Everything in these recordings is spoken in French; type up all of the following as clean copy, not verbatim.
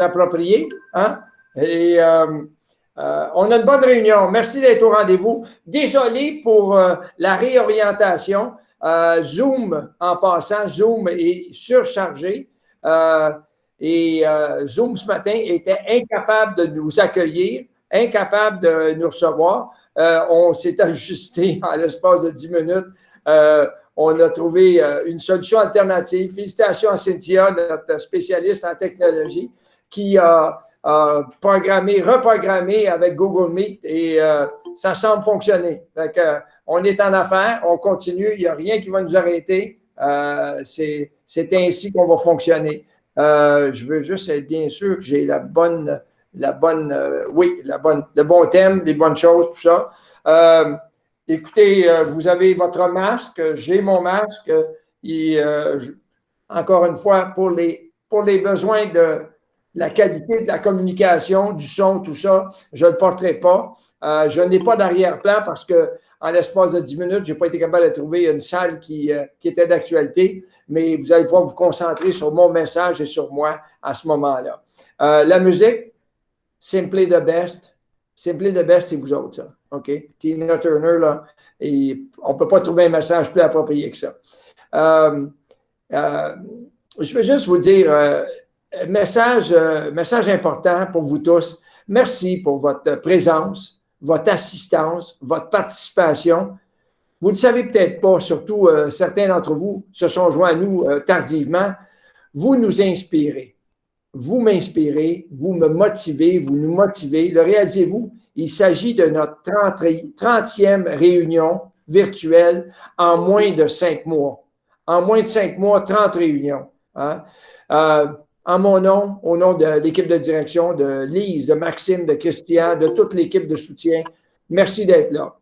approprié. Hein? Et on a une bonne réunion. Merci d'être au rendez-vous. Désolé pour la réorientation. Zoom, en passant, Zoom est surchargé. Zoom, ce matin, était incapable de nous accueillir, incapable de nous recevoir. On s'est ajusté en l'espace de 10 minutes. On a trouvé une solution alternative. Félicitations à Cynthia, notre spécialiste en technologie, qui a reprogrammé avec Google Meet et ça semble fonctionner. Fait que, on est en affaires, on continue, il n'y a rien qui va nous arrêter. C'est ainsi qu'on va fonctionner. Je veux juste être bien sûr que j'ai le bon thème, les bonnes choses, tout ça. Écoutez, vous avez votre masque, j'ai mon masque. Encore une fois, pour les besoins de la qualité de la communication, du son, tout ça, je ne le porterai pas. Je n'ai pas d'arrière-plan parce qu'en l'espace de 10 minutes, je n'ai pas été capable de trouver une salle qui était d'actualité, mais vous allez pouvoir vous concentrer sur mon message et sur moi à ce moment-là. La musique, Simply the Best. Simply the Best, c'est vous autres, ça. OK? Tina Turner, là, et on ne peut pas trouver un message plus approprié que ça. Je veux juste vous dire, message important pour vous tous. Merci pour votre présence, votre assistance, votre participation. Vous ne le savez peut-être pas, surtout certains d'entre vous se sont joints à nous tardivement. Vous nous inspirez. Vous m'inspirez, vous me motivez, vous nous motivez. Le réalisez-vous, il s'agit de notre 30e réunion virtuelle en moins de 5 mois. En moins de 5 mois, 30 réunions. Hein? En mon nom, au nom de l'équipe de direction, de Lise, de Maxime, de Christian, de toute l'équipe de soutien, merci d'être là.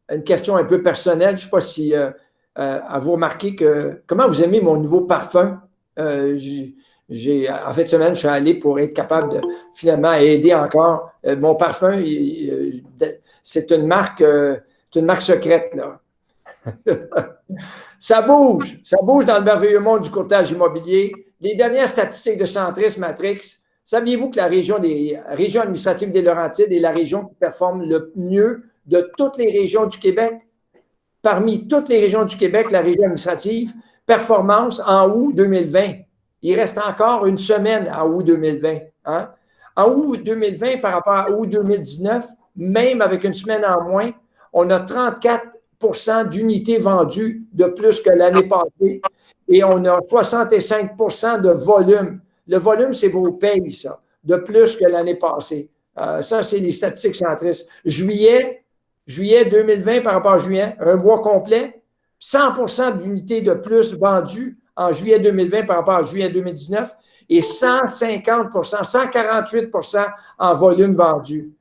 Une question un peu personnelle, je ne sais pas si vous remarquez comment vous aimez mon nouveau parfum. En fin de semaine, je suis allé pour être capable de finalement aider encore. Mon parfum, c'est une marque secrète, là. Ça bouge dans le merveilleux monde du courtage immobilier. Les dernières statistiques de Centris Matrix, saviez-vous que la région administrative des Laurentides est la région qui performe le mieux de toutes les régions du Québec? Parmi toutes les régions du Québec, la région administrative, performance en août 2020. Il reste encore une semaine à août 2020. Hein? En août 2020 par rapport à août 2019, même avec une semaine en moins, on a 34 d'unités vendues de plus que l'année passée et on a 65 de volume. Le volume, c'est vos payes, ça, de plus que l'année passée. Ça, c'est les statistiques centristes. Juillet 2020 par rapport à juillet, un mois complet, 100 d'unités de plus vendues en juillet 2020 par rapport à juillet 2019 et 148 en volume vendu.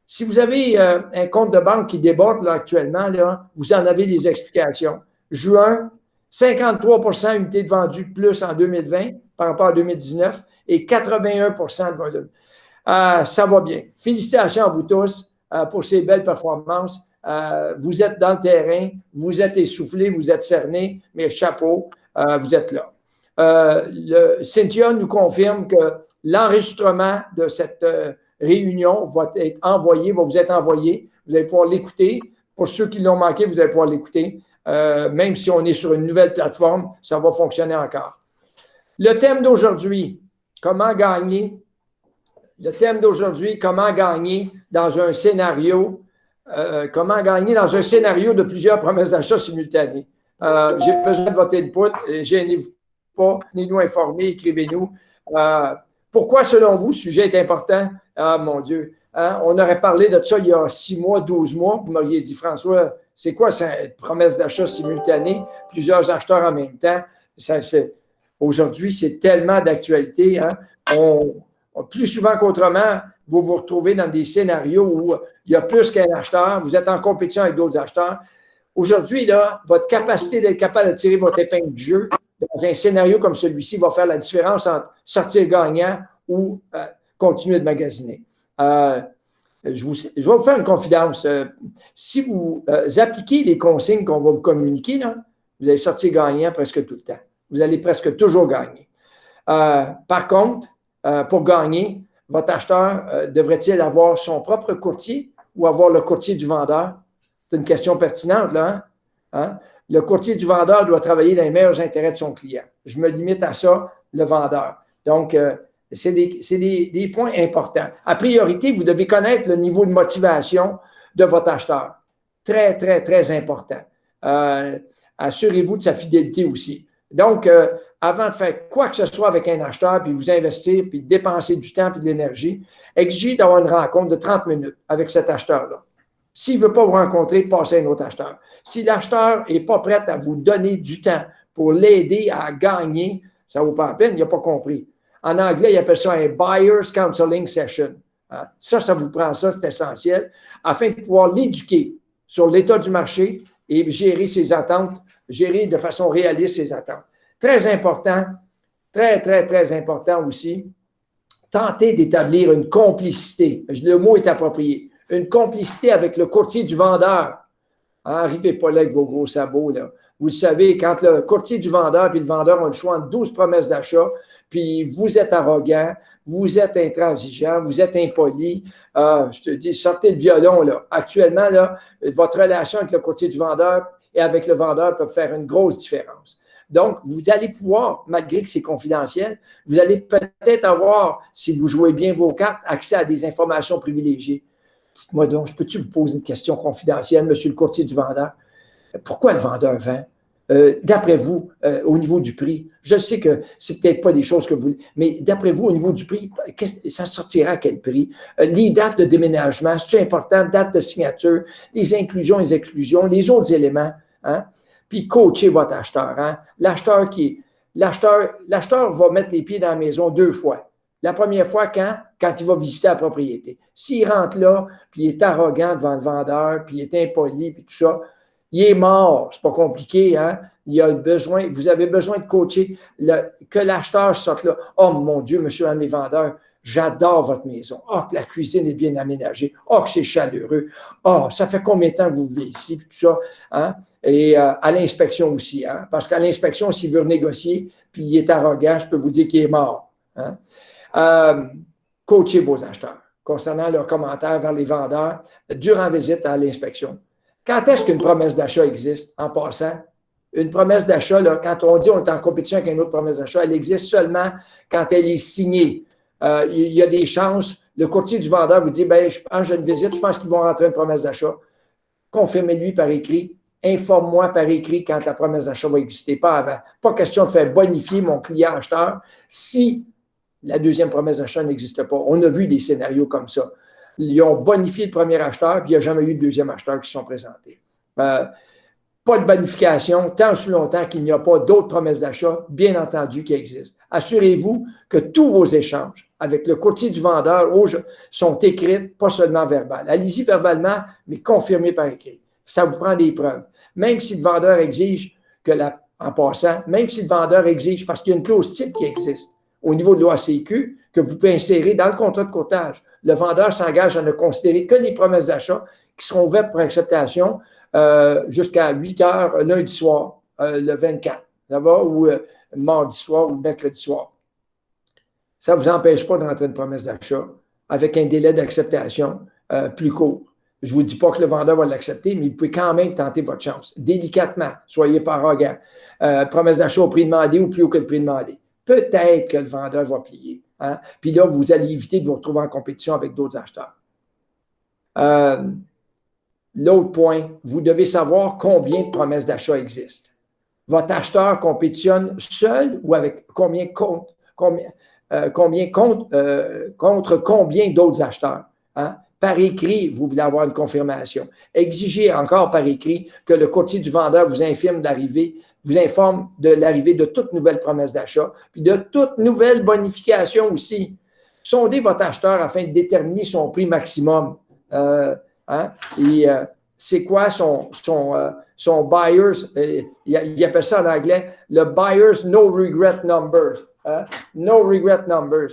Si vous avez un compte de banque qui déborde là, actuellement, là, vous en avez des explications. Juin, 53 unités de vendues de plus en 2020 par rapport à 2019 et 81 de volume. Ça va bien. Félicitations à vous tous pour ces belles performances. Vous êtes dans le terrain, vous êtes essoufflés, vous êtes cernés, mais chapeau, vous êtes là. Cynthia nous confirme que l'enregistrement de cette réunion va vous être envoyé. Vous allez pouvoir l'écouter. Pour ceux qui l'ont manqué, vous allez pouvoir l'écouter. Même si on est sur une nouvelle plateforme, ça va fonctionner encore. Le thème d'aujourd'hui, comment gagner? Le thème d'aujourd'hui, comment gagner dans un scénario de plusieurs promesses d'achat simultanées. J'ai besoin de votre input. Gênez-vous pas, tenez-nous informés, écrivez-nous. Pourquoi, selon vous, ce sujet est important? Ah, mon Dieu. Hein? On aurait parlé de ça il y a 6 mois, 12 mois. Vous m'auriez dit, François, c'est quoi cette promesse d'achat simultanée? Plusieurs acheteurs en même temps. Aujourd'hui, c'est tellement d'actualité. Hein? Plus souvent qu'autrement, vous vous retrouvez dans des scénarios où il y a plus qu'un acheteur. Vous êtes en compétition avec d'autres acheteurs. Aujourd'hui, là, votre capacité d'être capable de tirer votre épingle du jeu dans un scénario comme celui-ci va faire la différence entre sortir gagnant ou continuer de magasiner. Je vais vous faire une confidence. Si vous appliquez les consignes qu'on va vous communiquer, là, vous allez sortir gagnant presque tout le temps. Vous allez presque toujours gagner. Par contre, pour gagner, votre acheteur devrait-il avoir son propre courtier ou avoir le courtier du vendeur? C'est une question pertinente, là. Hein? Le courtier du vendeur doit travailler dans les meilleurs intérêts de son client. Je me limite à ça, le vendeur. Donc, c'est des points importants. À priorité, vous devez connaître le niveau de motivation de votre acheteur. Très, très, très important. Assurez-vous de sa fidélité aussi. Donc, avant de faire quoi que ce soit avec un acheteur, puis vous investir, puis dépenser du temps, puis de l'énergie, exigez d'avoir une rencontre de 30 minutes avec cet acheteur-là. S'il ne veut pas vous rencontrer, passez à un autre acheteur. Si l'acheteur n'est pas prêt à vous donner du temps pour l'aider à gagner, ça ne vaut pas la peine, il n'a pas compris. En anglais, il appelle ça un Buyer's Counseling Session. Ça vous prend ça, c'est essentiel, afin de pouvoir l'éduquer sur l'état du marché et gérer ses attentes, gérer de façon réaliste ses attentes. Très important, très, très, très important aussi, tenter d'établir une complicité. Le mot est approprié. Une complicité avec le courtier du vendeur. Arrivez pas là avec vos gros sabots, là. Vous le savez, quand le courtier du vendeur puis le vendeur ont le choix entre 12 promesses d'achat, puis vous êtes arrogant, vous êtes intransigeant, vous êtes impoli, je te dis, sortez le violon, là. Actuellement, là, votre relation avec le courtier du vendeur et avec le vendeur peut faire une grosse différence. Donc, vous allez pouvoir, malgré que c'est confidentiel, vous allez peut-être avoir, si vous jouez bien vos cartes, accès à des informations privilégiées. Dites-moi donc, je peux-tu vous poser une question confidentielle, monsieur le courtier du vendeur? Pourquoi le vendeur vend? D'après vous, au niveau du prix, je sais que c'est peut-être pas des choses que vous... Mais d'après vous, au niveau du prix, ça sortira à quel prix? Les dates de déménagement, c'est important, date de signature, les inclusions, les exclusions, les autres éléments. Hein? Puis coachez votre acheteur. Hein? L'acheteur va mettre les pieds dans la maison 2 fois. La première fois, quand il va visiter la propriété. S'il rentre là, puis il est arrogant devant le vendeur, puis il est impoli, puis tout ça, il est mort. C'est pas compliqué, hein? Vous avez besoin de coacher, que l'acheteur sorte là. Oh mon Dieu, monsieur un de mes vendeurs, j'adore votre maison. Oh, que la cuisine est bien aménagée. Oh, que c'est chaleureux. Oh, ça fait combien de temps que vous vivez ici, puis tout ça, hein? Et à l'inspection aussi, hein? Parce qu'à l'inspection, s'il veut renégocier, puis il est arrogant, je peux vous dire qu'il est mort. Hein? Coachez vos acheteurs concernant leurs commentaires vers les vendeurs durant la visite à l'inspection. Quand est-ce qu'une promesse d'achat existe, en passant? Une promesse d'achat, là, quand on dit qu'on est en compétition avec une autre promesse d'achat, elle existe seulement quand elle est signée. Il y a des chances, le courtier du vendeur vous dit, ben, j'ai une visite, je pense qu'ils vont rentrer une promesse d'achat. Confirmez-lui par écrit. Informe-moi par écrit quand la promesse d'achat va exister, pas avant. Pas question de faire bonifier mon client acheteur si la deuxième promesse d'achat n'existe pas. On a vu des scénarios comme ça. Ils ont bonifié le premier acheteur, puis il n'y a jamais eu de deuxième acheteur qui se sont présentés. Pas de bonification tant aussi longtemps qu'il n'y a pas d'autres promesses d'achat, bien entendu, qui existent. Assurez-vous que tous vos échanges avec le courtier du vendeur sont écrits, pas seulement verbales. Allez-y verbalement, mais confirmez par écrit. Ça vous prend des preuves. Même si le vendeur exige en passant, même si le vendeur exige, parce qu'il y a une clause type qui existe au niveau de l'OACQ, que vous pouvez insérer dans le contrat de courtage. Le vendeur s'engage à ne considérer que les promesses d'achat qui seront ouvertes pour acceptation jusqu'à 8 heures lundi soir, le 24, ça va, ou mardi soir ou mercredi soir. Ça ne vous empêche pas d'entrer une promesse d'achat avec un délai d'acceptation plus court. Je ne vous dis pas que le vendeur va l'accepter, mais vous pouvez quand même tenter votre chance. Délicatement, soyez pas arrogant. Promesse d'achat au prix demandé ou plus haut que le prix demandé. Peut-être que le vendeur va plier. Hein? Puis là, vous allez éviter de vous retrouver en compétition avec d'autres acheteurs. L'autre point, vous devez savoir combien de promesses d'achat existent. Votre acheteur compétitionne seul ou avec contre combien d'autres acheteurs? Hein? Par écrit, vous voulez avoir une confirmation. Exigez encore par écrit que le courtier du vendeur vous informe de l'arrivée de toute nouvelle promesse d'achat, puis de toute nouvelle bonification aussi. Sondez votre acheteur afin de déterminer son prix maximum. Et c'est quoi son buyer's, il appelle ça en anglais, le buyer's no regret numbers. No regret numbers.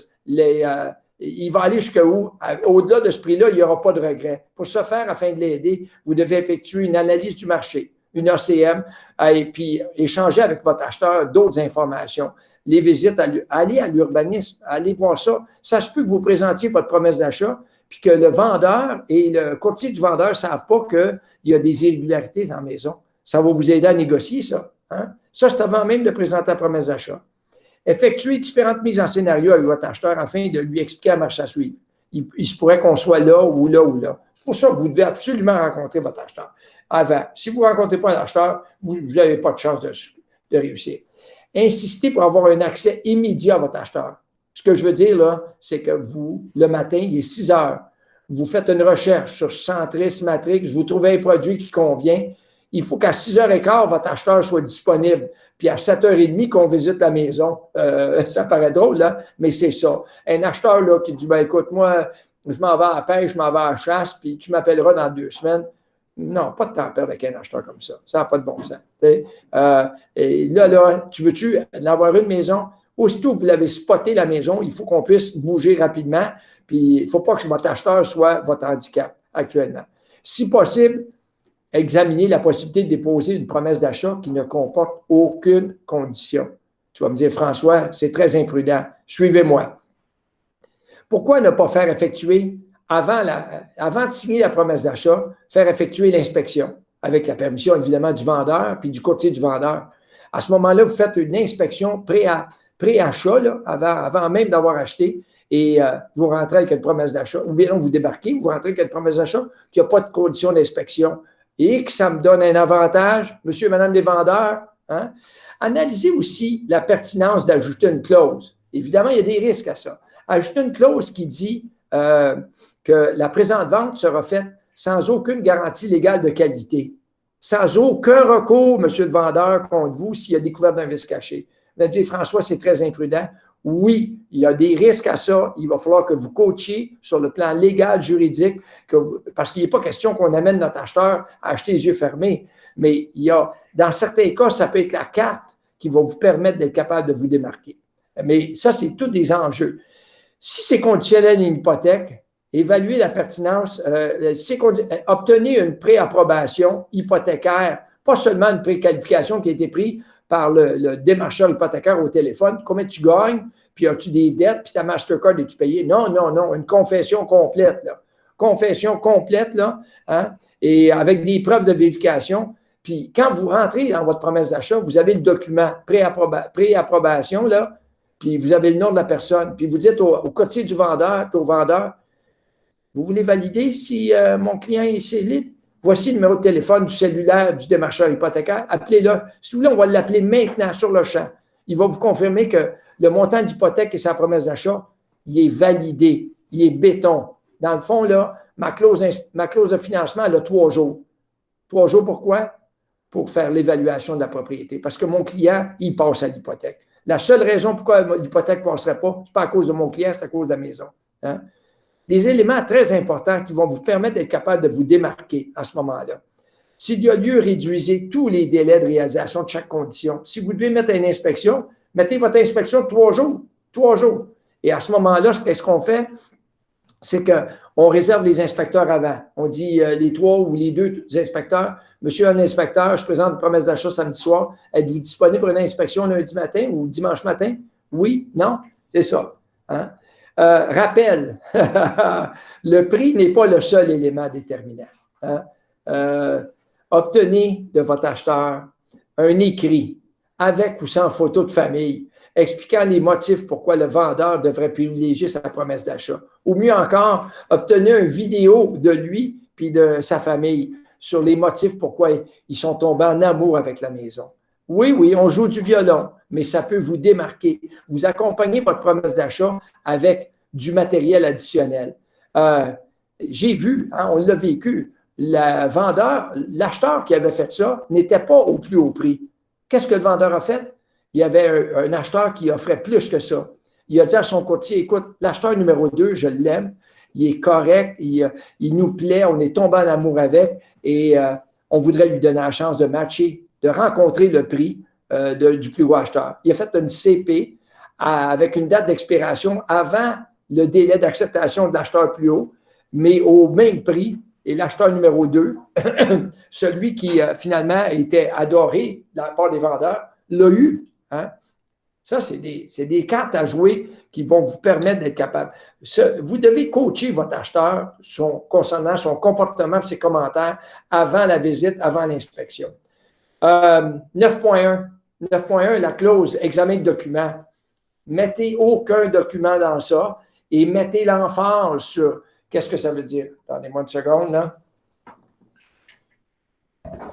Il va aller jusqu'à où? Au-delà de ce prix-là, il n'y aura pas de regret. Pour ce faire, afin de l'aider, vous devez effectuer une analyse du marché, une ACM, et puis échanger avec votre acheteur d'autres informations. Les visites, allez à l'urbanisme, allez voir ça. Ça se peut que vous présentiez votre promesse d'achat, puis que le vendeur et le courtier du vendeur ne savent pas qu'il y a des irrégularités dans la maison. Ça va vous aider à négocier, ça. Hein? Ça, c'est avant même de présenter la promesse d'achat. Effectuez différentes mises en scénario avec votre acheteur afin de lui expliquer la marche à suivre. Il se pourrait qu'on soit là ou là ou là. C'est pour ça que vous devez absolument rencontrer votre acheteur avant. Si vous ne rencontrez pas l'acheteur, vous n'avez pas de chance de réussir. Insistez pour avoir un accès immédiat à votre acheteur. Ce que je veux dire, là, c'est que vous, le matin, il est 6 heures, vous faites une recherche sur Centris, Matrix, vous trouvez un produit qui convient. Il faut qu'à 6h15, votre acheteur soit disponible. Puis à 7h30, qu'on visite la maison. Ça paraît drôle, là, mais c'est ça. Un acheteur là, qui dit, ben, écoute, moi, je m'en vais à la pêche, je m'en vais à la chasse, puis tu m'appelleras dans 2 semaines. Non, pas de temps à perdre avec un acheteur comme ça. Ça n'a pas de bon sens. Et là, tu veux-tu avoir une maison? Aussitôt que vous l'avez spoté, la maison, il faut qu'on puisse bouger rapidement. Puis il ne faut pas que votre acheteur soit votre handicap actuellement. Si possible, examinez la possibilité de déposer une promesse d'achat qui ne comporte aucune condition. Tu vas me dire, François, c'est très imprudent. Suivez-moi. Pourquoi ne pas faire effectuer, avant de signer la promesse d'achat, faire effectuer l'inspection, avec la permission évidemment du vendeur puis du courtier du vendeur. À ce moment-là, vous faites une inspection pré-achat, là, avant même d'avoir acheté, et vous rentrez avec une promesse d'achat, ou bien vous débarquez, vous rentrez avec une promesse d'achat qui n'a pas de condition d'inspection, et que ça me donne un avantage, monsieur et madame les vendeurs. Hein? Analysez aussi la pertinence d'ajouter une clause. Évidemment, il y a des risques à ça. Ajouter une clause qui dit que la présente vente sera faite sans aucune garantie légale de qualité, sans aucun recours, monsieur le vendeur, contre vous s'il y a découvert d'un vice caché. Vous avez dit, François, c'est très imprudent. Oui, il y a des risques à ça. Il va falloir que vous coachiez sur le plan légal, juridique, parce qu'il n'est pas question qu'on amène notre acheteur à acheter les yeux fermés. Mais dans certains cas, ça peut être la carte qui va vous permettre d'être capable de vous démarquer. Mais ça, c'est tous des enjeux. Si c'est conditionnel à une hypothèque, évaluez la pertinence, obtenez une préapprobation hypothécaire, pas seulement une préqualification qui a été prise par le démarcheur hypothécaire au téléphone. Combien tu gagnes, puis as-tu des dettes, puis ta Mastercard, es-tu payé? Non, une confession complète, là. Confession complète, là, hein, et avec des preuves de vérification. Puis quand vous rentrez dans votre promesse d'achat, vous avez le document préapprobation, là, puis vous avez le nom de la personne, puis vous dites au courtier du vendeur, puis au vendeur, vous voulez valider si mon client est solide? Voici le numéro de téléphone du cellulaire du démarcheur hypothécaire. Appelez-le. Si vous voulez, on va l'appeler maintenant sur le champ. Il va vous confirmer que le montant d'hypothèque et sa promesse d'achat, il est validé, il est béton. Dans le fond, là, ma clause de financement, elle a 3 jours. 3 jours, pourquoi? Pour faire l'évaluation de la propriété. Parce que mon client, il passe à l'hypothèque. La seule raison pourquoi l'hypothèque ne passerait pas, ce n'est pas à cause de mon client, c'est à cause de la maison. Hein? Des éléments très importants qui vont vous permettre d'être capable de vous démarquer à ce moment-là. S'il y a lieu, réduisez tous les délais de réalisation de chaque condition. Si vous devez mettre une inspection, mettez votre inspection de 3 jours. 3 jours. Et à ce moment-là, qu'est-ce qu'on fait? C'est qu'on réserve les inspecteurs avant. On dit les 3 ou les 2 inspecteurs. Monsieur un inspecteur, je présente une promesse d'achat samedi soir. Êtes-vous disponible pour une inspection lundi matin ou dimanche matin? Oui? Non? C'est ça. Hein? Rappel, le prix n'est pas le seul élément déterminant. Hein? Obtenez de votre acheteur un écrit avec ou sans photo de famille expliquant les motifs pourquoi le vendeur devrait privilégier sa promesse d'achat. Ou mieux encore, obtenez une vidéo de lui puis de sa famille sur les motifs pourquoi ils sont tombés en amour avec la maison. Oui, on joue du violon, mais ça peut vous démarquer. Vous accompagnez votre promesse d'achat avec du matériel additionnel. J'ai vu, hein, on l'a vécu, l'acheteur qui avait fait ça n'était pas au plus haut prix. Qu'est-ce que le vendeur a fait? Il y avait un acheteur qui offrait plus que ça. Il a dit à son courtier, écoute, l'acheteur numéro 2, je l'aime, il est correct, il nous plaît, on est tombé en amour avec et on voudrait lui donner la chance de matcher, de rencontrer le prix du plus gros acheteur. Il a fait une CP avec une date d'expiration avant le délai d'acceptation de l'acheteur plus haut, mais au même prix Et l'acheteur numéro 2, celui qui finalement était adoré de la part des vendeurs, l'a eu. Hein? Ça, c'est des cartes à jouer qui vont vous permettre d'être capable. Vous devez coacher votre acheteur concernant son comportement et ses commentaires avant la visite, avant l'inspection. 9.1. 9.1, la clause examen de document. Mettez aucun document dans ça et mettez l'emphase sur qu'est-ce que ça veut dire. Attendez-moi une seconde, là.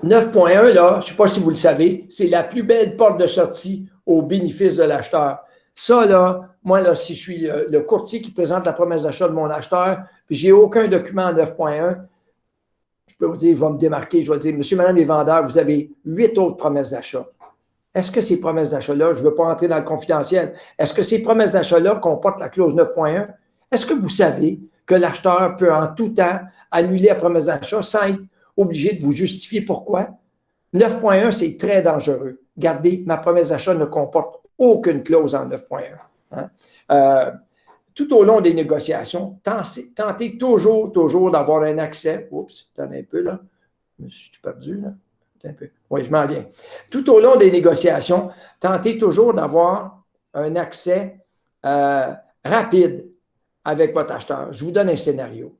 9.1, là, je ne sais pas si vous le savez, c'est la plus belle porte de sortie au bénéfice de l'acheteur. Ça, là, moi, là, si je suis le courtier qui présente la promesse d'achat de mon acheteur, puis je n'ai aucun document en 9.1, je peux vous dire, je vais me démarquer, je vais dire, monsieur, madame les vendeurs, vous avez 8 autres promesses d'achat. Est-ce que ces promesses d'achat-là, je ne veux pas entrer dans le confidentiel, est-ce que ces promesses d'achat-là comportent la clause 9.1? Est-ce que vous savez que l'acheteur peut en tout temps annuler la promesse d'achat sans être obligé de vous justifier pourquoi? 9.1, c'est très dangereux. Gardez, ma promesse d'achat ne comporte aucune clause en 9.1. Hein? Tout au long des négociations, tentez toujours d'avoir un accès. Oups, attendez un peu là. Je suis perdu là. Un peu. Oui, je m'en viens. Tout au long des négociations, tentez toujours d'avoir un accès rapide avec votre acheteur. Je vous donne un scénario.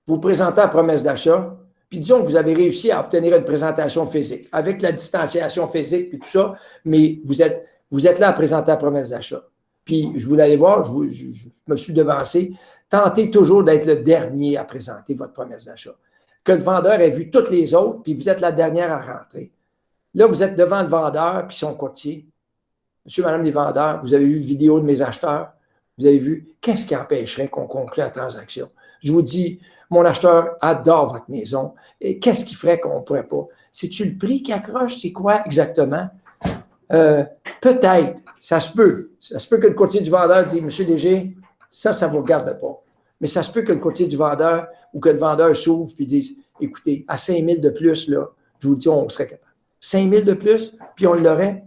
Vous présentez la promesse d'achat, puis disons que vous avez réussi à obtenir une présentation physique, avec la distanciation physique et tout ça, mais vous êtes là à présenter la promesse d'achat. Puis, je voulais aller voir, je me suis devancé. Tentez toujours d'être le dernier à présenter votre promesse d'achat. Que le vendeur ait vu toutes les autres, puis vous êtes la dernière à rentrer. Là, vous êtes devant le vendeur, puis son courtier. Monsieur, madame les vendeurs, vous avez vu une vidéo de mes acheteurs. Vous avez vu, qu'est-ce qui empêcherait qu'on conclue la transaction? Je vous dis, mon acheteur adore votre maison. Et qu'est-ce qui ferait qu'on ne pourrait pas? C'est-tu le prix qui accroche? C'est quoi exactement? Peut-être, ça se peut. Ça se peut que le courtier du vendeur dise, monsieur DG, ça ne vous regarde pas. Mais ça se peut que le courtier du vendeur ou que le vendeur s'ouvre et dise, écoutez, à 5 000 de plus, là, je vous dis, on serait capable. 5 000 de plus, puis on l'aurait.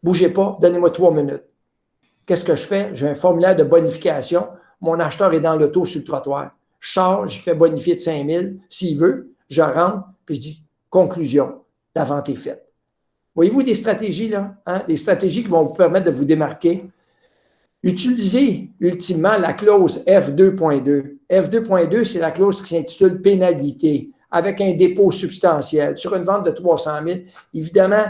Bougez pas, donnez-moi 3 minutes. Qu'est-ce que je fais? J'ai un formulaire de bonification. Mon acheteur est dans l'auto sur le trottoir. Je charge, je fais bonifier de 5 000. S'il veut, je rentre, puis je dis, conclusion, la vente est faite. Voyez-vous des stratégies, là? Hein? Des stratégies qui vont vous permettre de vous démarquer. Utilisez ultimement la clause F2.2. F2.2, c'est la clause qui s'intitule pénalité, avec un dépôt substantiel. Sur une vente de 300 000, évidemment,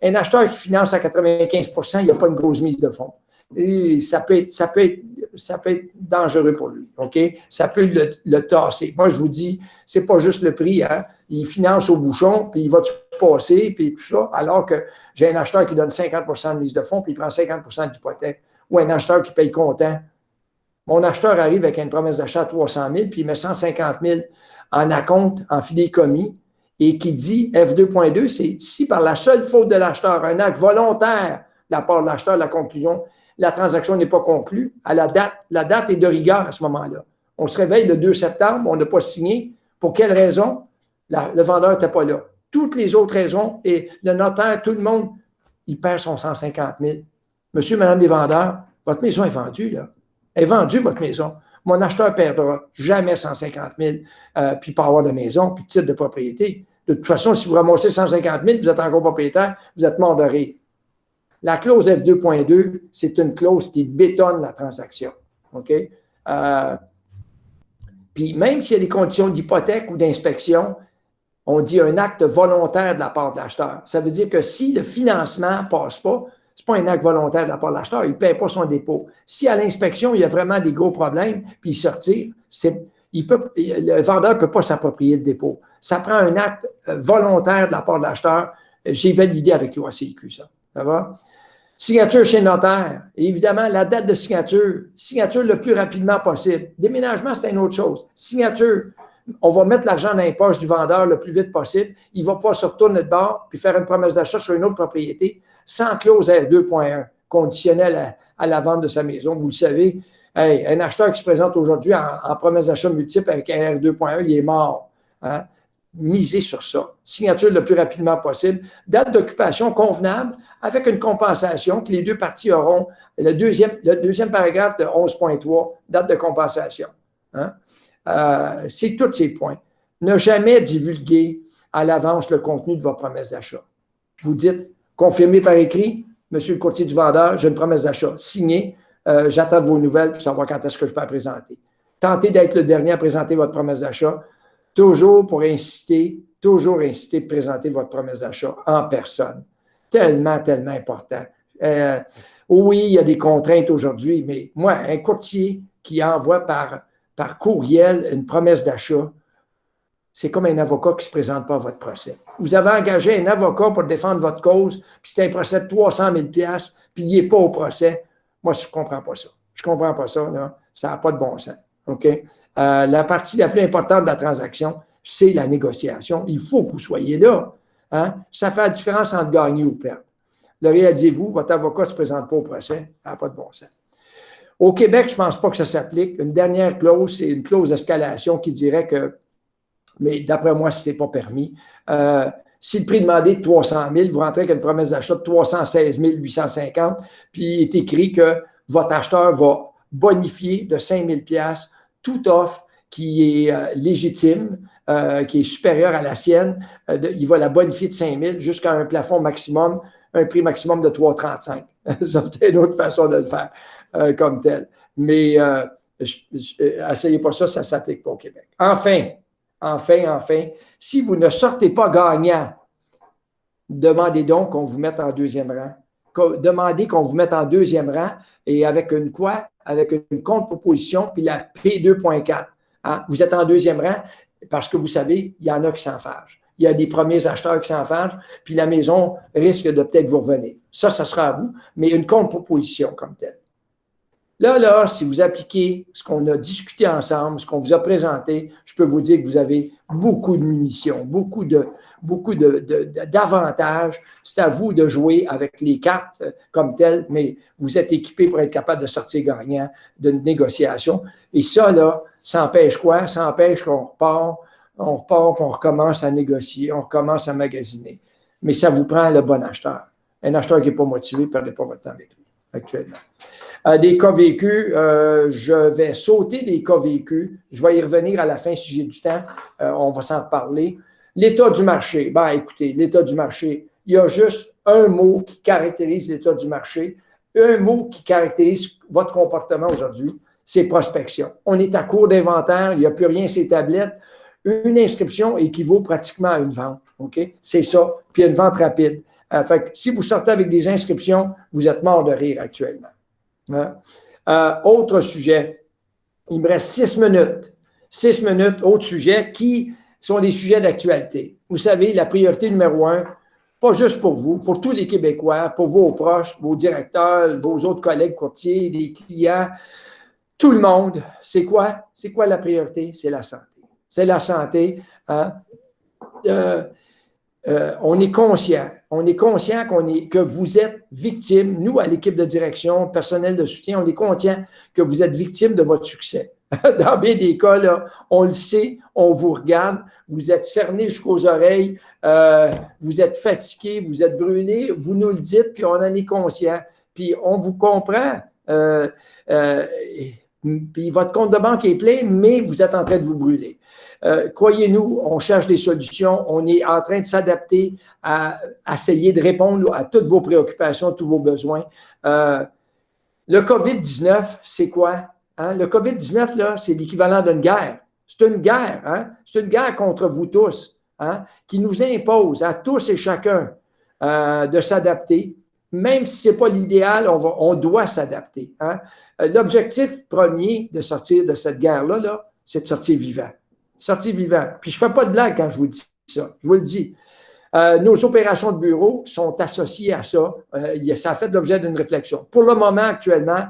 un acheteur qui finance à 95 il n'y a pas une grosse mise de fonds. Et ça peut être dangereux pour lui. OK? Ça peut le tasser. Moi, je vous dis, c'est pas juste le prix. Hein? Il finance au bouchon, puis il va tout passer, puis tout ça, alors que j'ai un acheteur qui donne 50 de mise de fonds, puis il prend 50 d'hypothèque. Ou un acheteur qui paye comptant. Mon acheteur arrive avec une promesse d'achat à 300 000, puis il met 150 000 en acompte, en fidéicommis, et qui dit F2.2, c'est si par la seule faute de l'acheteur, un acte volontaire de la part de l'acheteur, la conclusion, la transaction n'est pas conclue, à la date est de rigueur à ce moment-là. On se réveille le 2 septembre, on n'a pas signé. Pour quelle raison? Le vendeur n'était pas là. Toutes les autres raisons, et le notaire, tout le monde, il perd son 150 000. Monsieur, madame les vendeurs, votre maison est vendue, là. Elle est vendue, votre maison. Mon acheteur ne perdra jamais 150 000, puis pas avoir de maison, puis de titre de propriété. De toute façon, si vous ramassez 150 000, vous êtes encore propriétaire, vous êtes mort de rire. La clause F2.2, c'est une clause qui bétonne la transaction. OK? Puis même s'il y a des conditions d'hypothèque ou d'inspection, on dit un acte volontaire de la part de l'acheteur. Ça veut dire que si le financement ne passe pas, ce n'est pas un acte volontaire de la part de l'acheteur, il ne paie pas son dépôt. Si à l'inspection, il y a vraiment des gros problèmes, puis il sortir, le vendeur ne peut pas s'approprier le dépôt. Ça prend un acte volontaire de la part de l'acheteur. J'ai validé avec l'OACIQ, ça. Ça va? Signature chez le notaire. Et évidemment, la date de signature le plus rapidement possible. Déménagement, c'est une autre chose. Signature, on va mettre l'argent dans les poches du vendeur le plus vite possible. Il va pouvoir se retourner de bord puis faire une promesse d'achat sur une autre propriété sans clause R2.1 conditionnelle à la vente de sa maison. Vous le savez, un acheteur qui se présente aujourd'hui en promesse d'achat multiple avec un R2.1, il est mort. Hein? Misez sur ça. Signature le plus rapidement possible. Date d'occupation convenable avec une compensation que les deux parties auront. Le deuxième paragraphe de 11.3, date de compensation. Hein? C'est tous ces points. Ne jamais divulguer à l'avance le contenu de votre promesse d'achat. Vous dites, confirmé par écrit, monsieur le courtier du vendeur, j'ai une promesse d'achat signée, j'attends vos nouvelles pour savoir quand est-ce que je peux la présenter. Tentez d'être le dernier à présenter votre promesse d'achat, toujours insister de présenter votre promesse d'achat en personne. Tellement, tellement important. Oui, il y a des contraintes aujourd'hui, mais moi, un courtier qui envoie par courriel une promesse d'achat, c'est comme un avocat qui ne se présente pas à votre procès. Vous avez engagé un avocat pour défendre votre cause, puis c'est un procès de 300 000 $, puis il n'est pas au procès. Moi, je ne comprends pas ça. Je ne comprends pas ça. Là. Ça n'a pas de bon sens. OK? La partie la plus importante de la transaction, c'est la négociation. Il faut que vous soyez là. Hein? Ça fait la différence entre gagner ou perdre. Le réalisez-vous, votre avocat ne se présente pas au procès. Ça n'a pas de bon sens. Au Québec, je ne pense pas que ça s'applique. Une dernière clause, c'est une clause d'escalation qui dirait que, mais d'après moi, ce n'est pas permis. Si le prix demandé est de 300 000, vous rentrez avec une promesse d'achat de 316 850, puis il est écrit que votre acheteur va bonifier de 5 000 $ toute offre qui est légitime, qui est supérieure à la sienne. Il va la bonifier de 5 000 jusqu'à un plafond maximum, un prix maximum de 3,35. Ça, c'est une autre façon de le faire comme tel. Mais essayez pas ça, ça ne s'applique pas au Québec. Enfin, si vous ne sortez pas gagnant, demandez donc qu'on vous mette en deuxième rang. Demandez qu'on vous mette en deuxième rang et avec une quoi? Avec une contre-proposition puis la P2.4. Hein? Vous êtes en deuxième rang parce que vous savez, il y en a qui s'en fâchent. Il y a des premiers acheteurs qui s'en fâchent, puis la maison risque de peut-être vous revenir. Ça sera à vous, mais une contre-proposition comme telle. Là, si vous appliquez ce qu'on a discuté ensemble, ce qu'on vous a présenté, je peux vous dire que vous avez beaucoup de munitions, beaucoup d'avantages. C'est à vous de jouer avec les cartes comme telles, mais vous êtes équipé pour être capable de sortir gagnant d'une négociation. Et ça, là, ça empêche quoi? Ça empêche qu'on repart, qu'on recommence à négocier, on recommence à magasiner. Mais ça vous prend le bon acheteur. Un acheteur qui n'est pas motivé, ne perdez pas votre temps avec lui actuellement. Des cas vécus, je vais sauter des cas vécus. Je vais y revenir à la fin si j'ai du temps. On va s'en reparler. L'état du marché. Ben, écoutez, l'état du marché, il y a juste un mot qui caractérise l'état du marché, un mot qui caractérise votre comportement aujourd'hui, c'est prospection. On est à court d'inventaire, il n'y a plus rien sur les tablettes. Une inscription équivaut pratiquement à une vente. OK? C'est ça. Puis une vente rapide. Fait que si vous sortez avec des inscriptions, vous êtes mort de rire actuellement. Autre sujet, il me reste 6 minutes. 6 minutes, autre sujet, qui sont des sujets d'actualité. Vous savez, la priorité numéro 1, pas juste pour vous, pour tous les Québécois, pour vos proches, vos directeurs, vos autres collègues courtiers, les clients, tout le monde, c'est quoi? C'est quoi la priorité? C'est la santé. C'est la santé. Hein? On est conscient que vous êtes victime, nous, à l'équipe de direction, personnel de soutien, on est conscient que vous êtes victime de votre succès. Dans bien des cas, là, on le sait, on vous regarde, vous êtes cerné jusqu'aux oreilles, vous êtes fatigué, vous êtes brûlé, vous nous le dites, puis on en est conscient. Puis on vous comprend. Puis votre compte de banque est plein, mais vous êtes en train de vous brûler. Croyez-nous, on cherche des solutions, on est en train de s'adapter à essayer de répondre à toutes vos préoccupations, tous vos besoins. Le COVID-19, c'est quoi? Hein? Le COVID-19, là, c'est l'équivalent d'une guerre. C'est une guerre, hein? C'est une guerre contre vous tous, hein? Qui nous impose à tous et chacun de s'adapter. Même si ce n'est pas l'idéal, on doit s'adapter. Hein? L'objectif premier de sortir de cette guerre-là, là, c'est de sortir vivant. Sortir vivant. Puis je ne fais pas de blague quand je vous dis ça. Je vous le dis. Nos opérations de bureau sont associées à ça. Ça a fait l'objet d'une réflexion. Pour le moment, actuellement,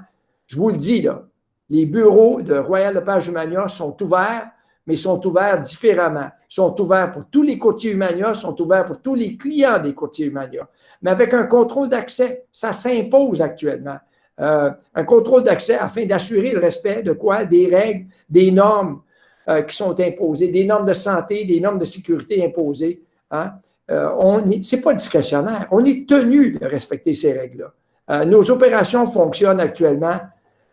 je vous le dis, là, les bureaux de Royal Lepage Humania sont ouverts, mais sont ouverts différemment. Ils sont ouverts pour tous les courtiers Humania, sont ouverts pour tous les clients des courtiers Humania. Mais avec un contrôle d'accès, ça s'impose actuellement. Un contrôle d'accès afin d'assurer le respect de quoi? Des règles, des normes qui sont imposées, des normes de santé, des normes de sécurité imposées. Hein? Ce n'est pas discrétionnaire. On est tenu de respecter ces règles-là. Nos opérations fonctionnent actuellement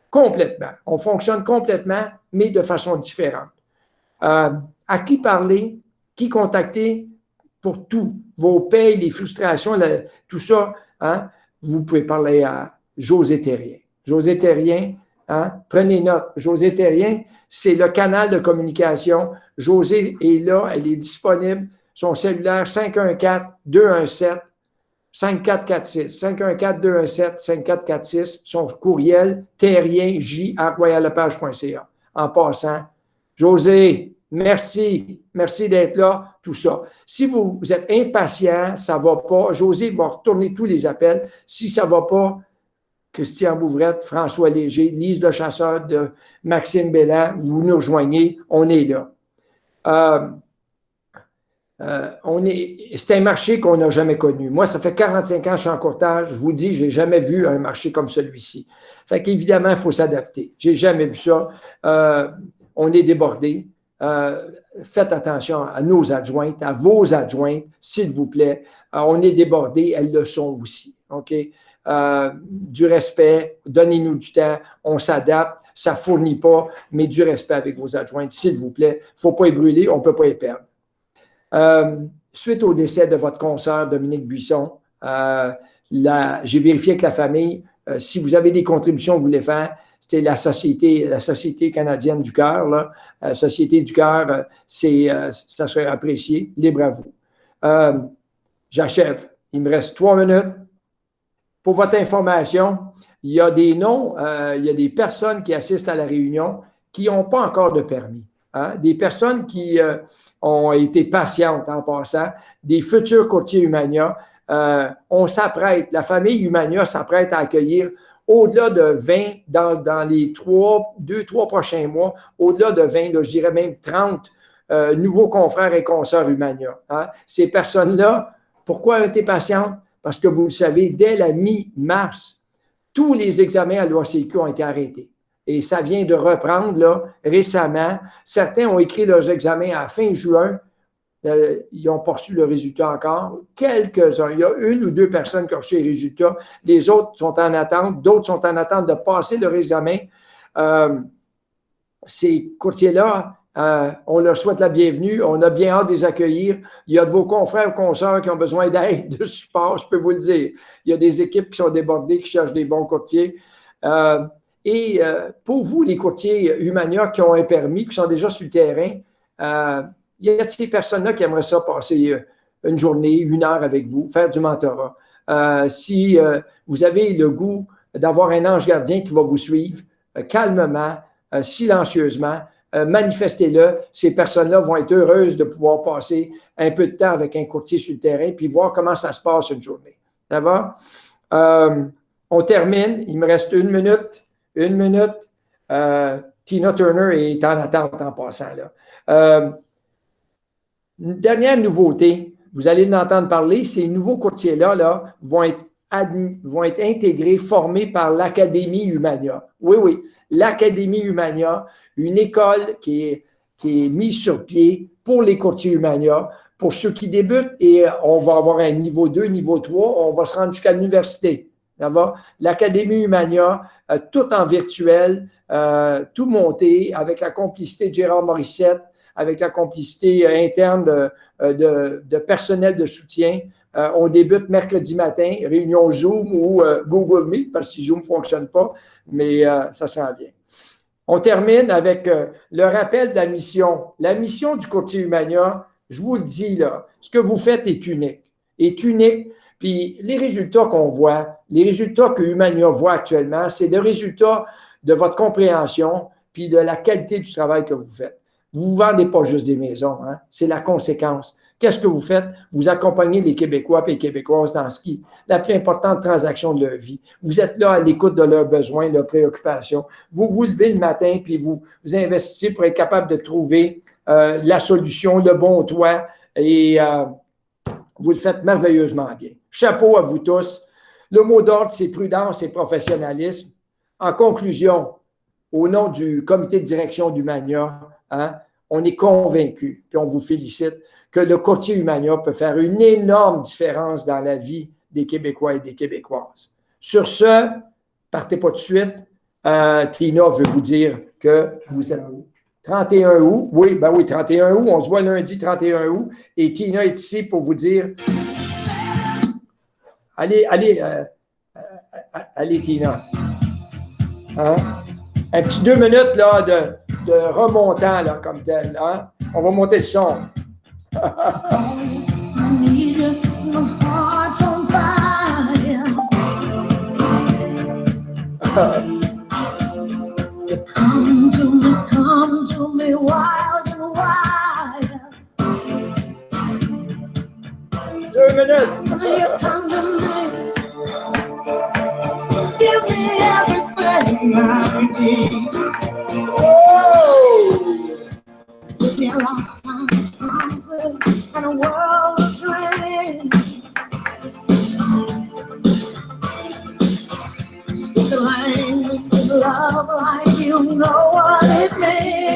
complètement. On fonctionne complètement, mais de façon différente. À qui parler, qui contacter pour tout, vos payes, les frustrations, tout ça, hein, vous pouvez parler à Josée Thérien. Josée Thérien, hein, prenez note. Josée Thérien, c'est le canal de communication. Josée est là, elle est disponible. Son cellulaire 514-217-5446. 514-217-5446. Son courriel, terrien@royallepage.ca. En passant, Josée, merci. Merci d'être là, tout ça. Si vous êtes impatient, ça ne va pas. Josée va retourner tous les appels. Si ça ne va pas, Christian Bouvrette, François Léger, Lise Le Chasseur, de Maxime Belland, vous nous rejoignez, on est là. C'est un marché qu'on n'a jamais connu. Moi, ça fait 45 ans que je suis en courtage. Je vous dis, je n'ai jamais vu un marché comme celui-ci. Fait qu'évidemment, il faut s'adapter. Je n'ai jamais vu ça. On est débordé. Faites attention à nos adjointes, à vos adjointes, s'il vous plaît. On est débordé, elles le sont aussi. OK? Du respect, donnez-nous du temps, on s'adapte, ça ne fournit pas, mais du respect avec vos adjointes, s'il vous plaît. Il ne faut pas les brûler, on ne peut pas les perdre. Suite au décès de votre consoeur Dominique Buisson, j'ai vérifié avec la famille, si vous avez des contributions que vous voulez faire, c'était la Société canadienne du cœur, Société du cœur, ça serait apprécié, libre à vous. J'achève. Il me reste 3 minutes. Pour votre information, il y a des noms, il y a des personnes qui assistent à la réunion qui n'ont pas encore de permis. Hein? Des personnes qui ont été patientes en passant, des futurs courtiers Humania. On s'apprête, la famille Humania s'apprête à accueillir au-delà de 20 dans les 2-3 prochains mois, au-delà de 20, là, je dirais même 30 nouveaux confrères et consoeurs Humania. Hein? Ces personnes-là, pourquoi ont été patientes? Parce que vous le savez, dès la mi-mars, tous les examens à l'OACQ ont été arrêtés. Et ça vient de reprendre là, récemment. Certains ont écrit leurs examens à fin juin. Ils n'ont pas reçu le résultat encore. Quelques-uns. Il y a 1 ou 2 personnes qui ont reçu les résultats. Les autres sont en attente. D'autres sont en attente de passer leur examen. Ces courtiers-là, on leur souhaite la bienvenue. On a bien hâte de les accueillir. Il y a de vos confrères ou consoeurs qui ont besoin d'aide, de support, je peux vous le dire. Il y a des équipes qui sont débordées, qui cherchent des bons courtiers. Pour vous, les courtiers Humania qui ont un permis, qui sont déjà sur le terrain, il y a ces personnes-là qui aimeraient ça passer une journée, 1 heure avec vous, faire du mentorat. Si vous avez le goût d'avoir un ange gardien qui va vous suivre, calmement, silencieusement, manifestez-le. Ces personnes-là vont être heureuses de pouvoir passer un peu de temps avec un courtier sur le terrain puis voir comment ça se passe une journée. Ça va? On termine. Il me reste 1 minute. 1 minute. Tina Turner est en attente en passant. Là. Une dernière nouveauté, vous allez en entendre parler, ces nouveaux courtiers-là vont être intégrés, formés par l'Académie Humania. Oui, oui, l'Académie Humania, une école qui est mise sur pied pour les courtiers Humania, pour ceux qui débutent, et on va avoir un niveau 2, niveau 3, on va se rendre jusqu'à l'université. Ça va? L'Académie Humania, tout en virtuel, tout monté, avec la complicité de Gérard Morissette, avec la complicité interne de personnel de soutien. On débute mercredi matin, réunion Zoom ou Google Meet, parce que Zoom ne fonctionne pas, mais ça s'en vient. On termine avec le rappel de la mission. La mission du courtier Humania, je vous le dis là, ce que vous faites est unique. Est unique. Puis les résultats qu'on voit, les résultats que Humania voit actuellement, c'est le résultat de votre compréhension puis de la qualité du travail que vous faites. Vous ne vendez pas juste des maisons, hein? C'est la conséquence. Qu'est-ce que vous faites? Vous accompagnez les Québécois et les Québécoises dans ce qui est la plus importante transaction de leur vie. Vous êtes là à l'écoute de leurs besoins, de leurs préoccupations. Vous vous levez le matin puis vous investissez pour être capable de trouver la solution, le bon toit et vous le faites merveilleusement bien. Chapeau à vous tous. Le mot d'ordre, c'est prudence et professionnalisme. En conclusion, au nom du comité de direction d'Humania, hein, on est convaincu, puis on vous félicite, que le courtier Humania peut faire une énorme différence dans la vie des Québécois et des Québécoises. Sur ce, partez pas tout de suite. Tina veut vous dire que vous êtes 31 août. Oui, ben oui, 31 août. On se voit lundi 31 août. Et Tina est ici pour vous dire. Allez, Tina. Hein? Un petit 2 minutes là, de remontant là, comme tel. Hein? On va monter le son. Come to me wild and wild. 2 minutes. You come to me. Give me everything I need. Oh! Give me a lifetime of promises and a world of dreams. Speak the language of love like you know what it means.